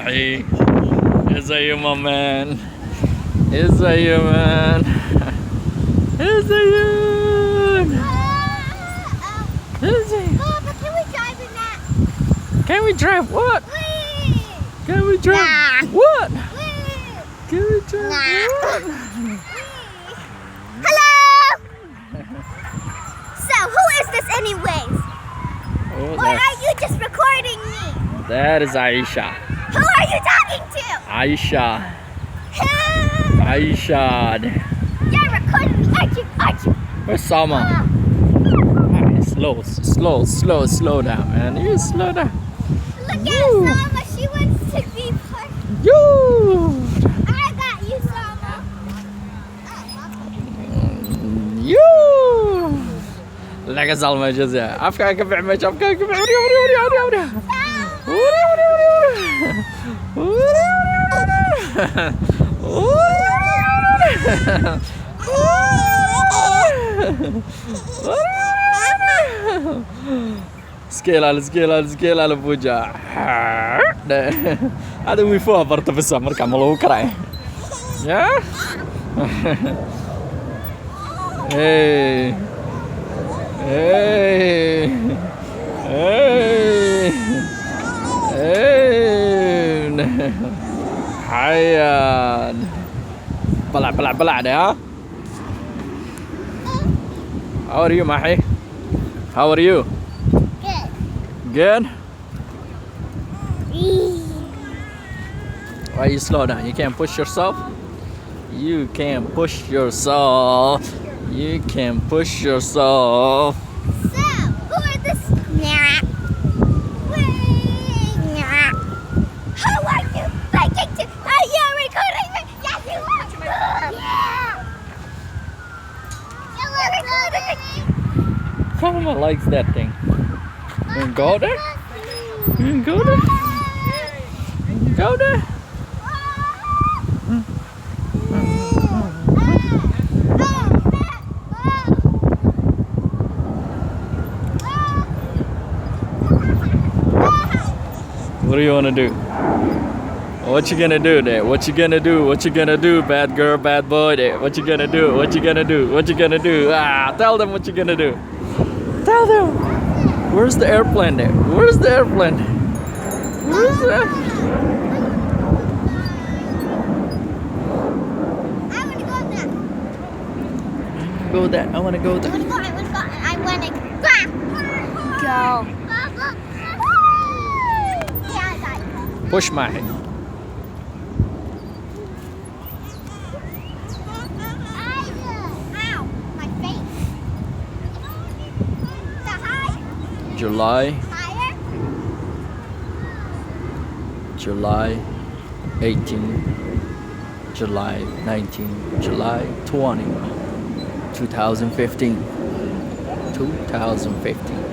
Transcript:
Mahi. ازاي my man. ازاي man. ازاي. Papa, can we drive in that? Can we drive what? Please. Can we drive Nah. what? Please. Can we drive what? Hello. So, who is this anyways? Oh, Or are you just recording me? that is Aisha. Who are you talking to? Aisha. Who? Aisha. You're recording me, aren't you? Where's Salma? Alright, slow down, man. You slow down. Look at Woo. Salma. She wants to be part. You. I got you, Salma. You. لك Salma جزاء. أفكار كيف عملت أفكار كيف وري. سكيل على buujaa. هذا ويفوها برضه في السمر كملوا كراي. يا. Hey. حيان. بلع ده ها. How are you, Mahi? How are you? Good. Good? Why you slow down? You can't push yourself? You can't push yourself. You can push yourself. So, who are this? How are you liking to? Are you recording me? Yes, you are. Yeah. You're recording me. Someone likes that thing. You can go there? You can go there? Go there? What do you want to do? What you gonna do there? What you gonna do? What you gonna do, bad girl, bad boy there? What you gonna do? What you gonna do? What you gonna do? Tell them what you gonna do. Tell them. Where's the airplane there? Where's the airplane? Where's the I want to go there. Go there. I wanna go there. I want to go. Yeah, I got you. Push my head. Ow, my face. So high, July higher. July 18, July 19, July 20, 2015. 2015.